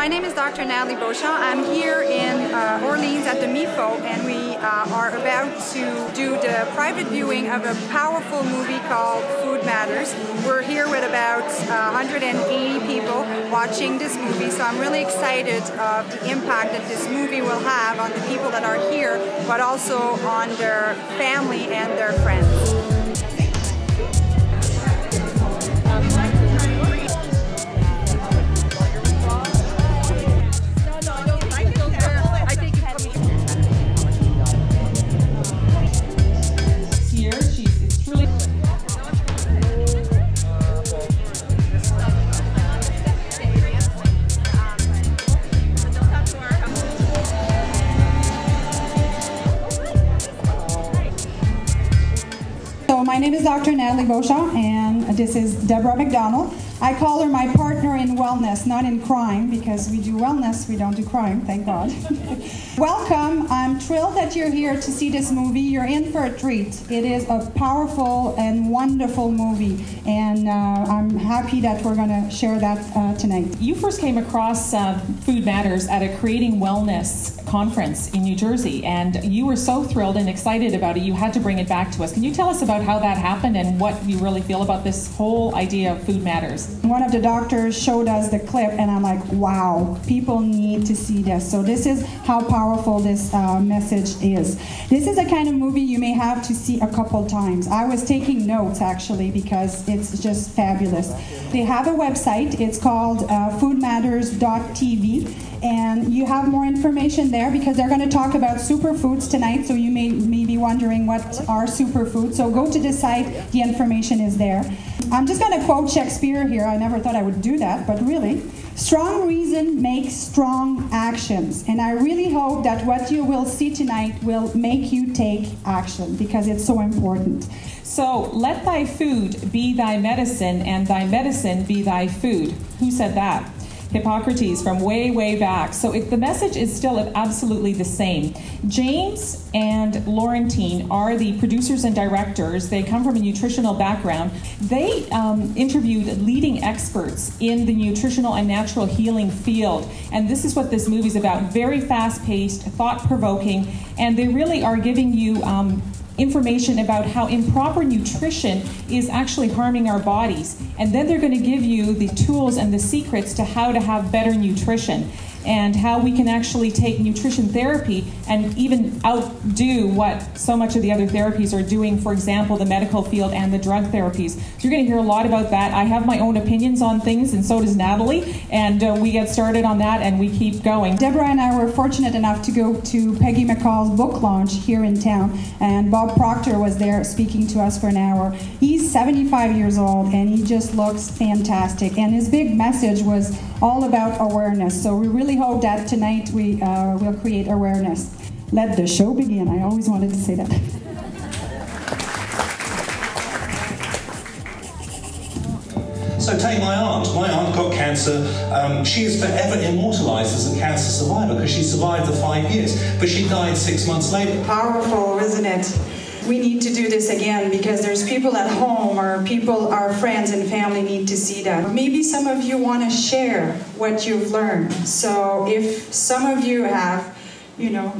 name is Dr. Nathalie Beauchamp. I'm here in Orleans at the MIFO, and we are about to do the private viewing of a powerful movie called Foodmatters. We're here with about 180 people watching this movie, so I'm really excited of the impact that this movie will have on the people that are here, but also on their family and their friends. My name is Dr. Nathalie Beauchamp, and this is Deborah McDonald. I call her my partner in wellness, not in crime, because we do wellness, we don't do crime, thank God. Welcome. I'm thrilled that you're here to see this movie. You're in for a treat. It is a powerful and wonderful movie, and I'm happy that we're going to share that tonight. You first came across Foodmatters at a Creating Wellness conference in New Jersey, and you were so thrilled and excited about it, you had to bring it back to us. Can you tell us about how that happened and what you really feel about this whole idea of Food Matters? One of the doctors showed us the clip, and I'm like, wow, people need to see this. So this is how powerful this message is. This is a kind of movie you may have to see a couple times. I was taking notes, actually, because it's just fabulous. They have a website. It's called foodmatters.tv. And you have more information there because they're going to talk about superfoods tonight, so you may be wondering what are superfoods. So go to the site, the information is there. I'm just going to quote Shakespeare here. I never thought I would do that, but really. Strong reason makes strong actions. And I really hope that what you will see tonight will make you take action because it's so important. So, let thy food be thy medicine, and thy medicine be thy food. Who said that? Hippocrates from way, way back. So the message is still absolutely the same. James and Laurentine are the producers and directors. They come from a nutritional background. They interviewed leading experts in the nutritional and natural healing field. And this is what this movie is about. Very fast-paced, thought-provoking, and they really are giving you information about how improper nutrition is actually harming our bodies. And then they're going to give you the tools and the secrets to how to have better nutrition and how we can actually take nutrition therapy and even outdo what so much of the other therapies are doing, for example, the medical field and the drug therapies. So you're going to hear a lot about that. I have my own opinions on things, and so does Nathalie, and we get started on that and we keep going. Deborah and I were fortunate enough to go to Peggy McCall's book launch here in town, and Bob Proctor was there speaking to us for an hour. He's 75 years old, and he just looks fantastic, and his big message was all about awareness. So we really hope that tonight we will create awareness. Let the show begin. I always wanted to say that. So take my aunt. My aunt got cancer. She is forever immortalized as a cancer survivor because she survived the 5 years, but she died 6 months later. Powerful, isn't it? We need to do this again because there's people at home or people, our friends and family need to see that. Maybe some of you want to share what you've learned. So if some of you have,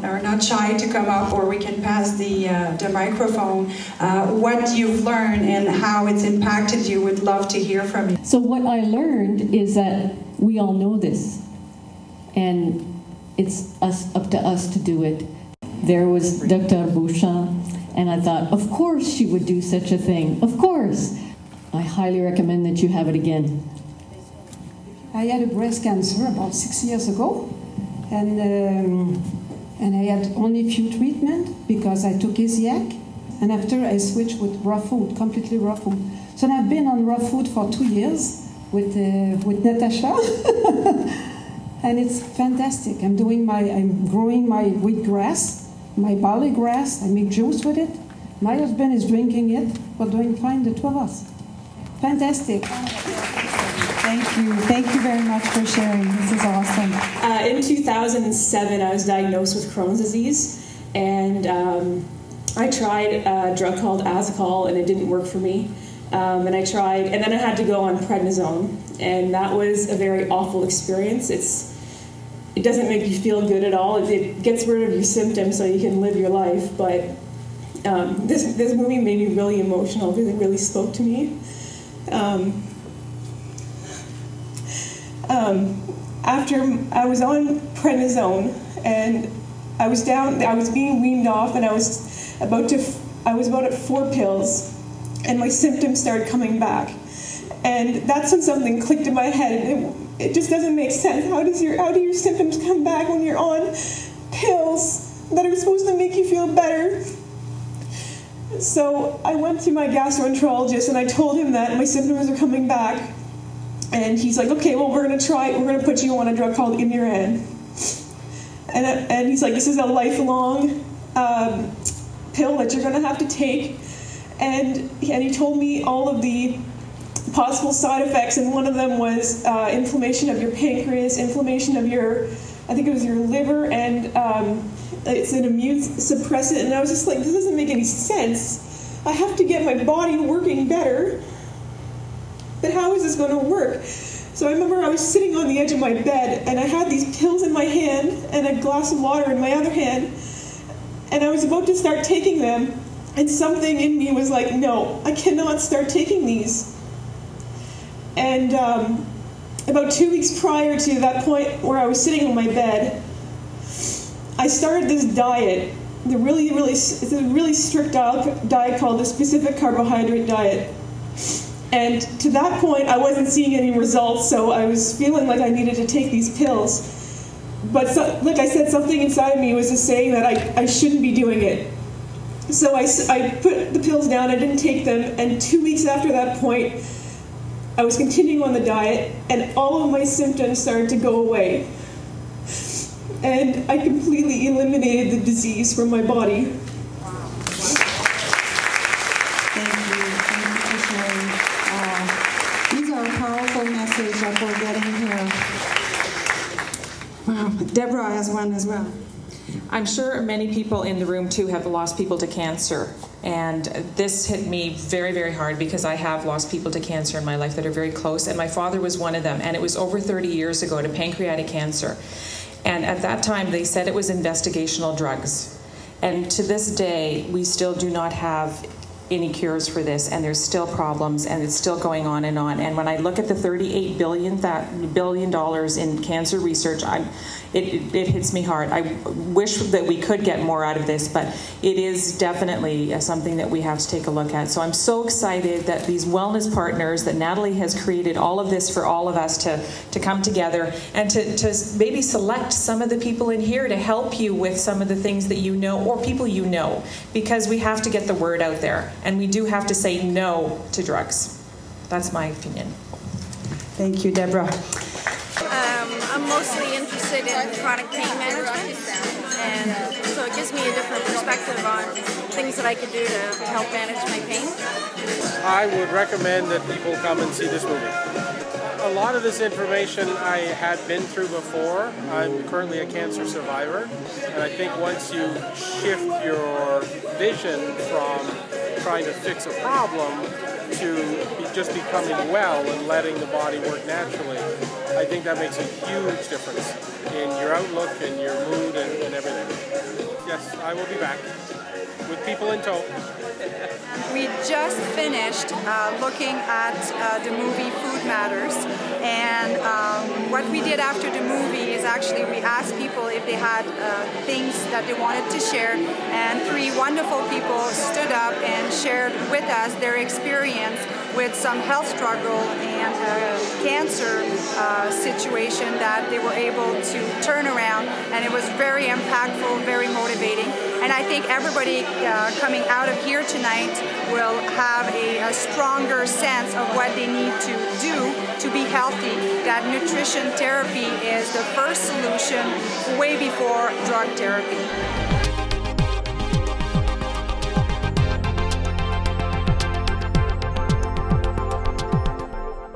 are not shy to come up, or we can pass the microphone, what you've learned and how it's impacted you, would love to hear from you. So what I learned is that we all know this, and it's up to us to do it. There was Dr. Beauchamp, and I thought, of course she would do such a thing. Of course. I highly recommend that you have it again. I had a breast cancer about 6 years ago, and I had only few treatments because I took Isiac, and after I switched with raw food, completely raw food. So I've been on raw food for 2 years with Natasha, and it's fantastic. I'm growing my wheatgrass, my barley grass. I make juice with it. My husband is drinking it. We're doing fine, the two of us. Fantastic. Thank you. Thank you very much for sharing. This is awesome. In 2007, I was diagnosed with Crohn's disease, and I tried a drug called Azicol, and it didn't work for me. And then I had to go on prednisone, and that was a very awful experience. it doesn't make you feel good at all. It gets rid of your symptoms so you can live your life. But this movie made me really emotional because it really spoke to me. After I was on prednisone and I was being weaned off, and I was about at 4 pills, and my symptoms started coming back. And that's when something clicked in my head. It just doesn't make sense. How do your symptoms come back when you're on pills that are supposed to make you feel better? So I went to my gastroenterologist and I told him that my symptoms are coming back. And he's like, okay, well, we're going to put you on a drug called Imuran. And he's like, this is a lifelong pill that you're going to have to take. And he told me all of the possible side effects, and one of them was inflammation of your pancreas, inflammation of I think it was your liver, and it's an immune suppressant. And I was just like, this doesn't make any sense. I have to get my body working better. But how is this going to work? So I remember I was sitting on the edge of my bed, and I had these pills in my hand and a glass of water in my other hand, and I was about to start taking them, and something in me was like, no, I cannot start taking these. And about 2 weeks prior to that point where I was sitting on my bed, I started this diet, it's a really strict diet called the specific carbohydrate diet. And to that point, I wasn't seeing any results, so I was feeling like I needed to take these pills. But like I said, something inside of me was just saying that I shouldn't be doing it. So I put the pills down, I didn't take them, and 2 weeks after that point, I was continuing on the diet, and all of my symptoms started to go away. And I completely eliminated the disease from my body. That we're getting here. Wow, Deborah has one as well. I'm sure many people in the room too have lost people to cancer, and this hit me very, very hard because I have lost people to cancer in my life that are very close, and my father was one of them, and it was over 30 years ago to pancreatic cancer. And at that time they said it was investigational drugs, and to this day we still do not have any cures for this, and there's still problems, and it's still going on and on. And when I look at the $38 billion in cancer research, it hits me hard. I wish that we could get more out of this, but it is definitely something that we have to take a look at. So I'm so excited that these wellness partners, that Nathalie has created all of this for all of us to come together and to maybe select some of the people in here to help you with some of the things that you know, or people you know, because we have to get the word out there. And we do have to say no to drugs. That's my opinion. Thank you, Deborah. I'm mostly interested in chronic pain management, and so it gives me a different perspective on things that I could do to help manage my pain. I would recommend that people come and see this movie. A lot of this information I had been through before. I'm currently a cancer survivor, and I think once you shift your vision from trying to fix a problem to just becoming well and letting the body work naturally, I think that makes a huge difference in your outlook and your mood and everything. Yes, I will be back with people in tow. We just finished looking at the movie Foodmatters, and what we did after the movie is actually we asked people if they had things that they wanted to share, and 3 wonderful people stood up and shared with us their experience with some health struggle and cancer situation that they were able to turn around, and it was very impactful, very motivating. And I think everybody coming out of here tonight will have a stronger sense of what they need to do to be healthy, that nutrition therapy is the first solution way before drug therapy.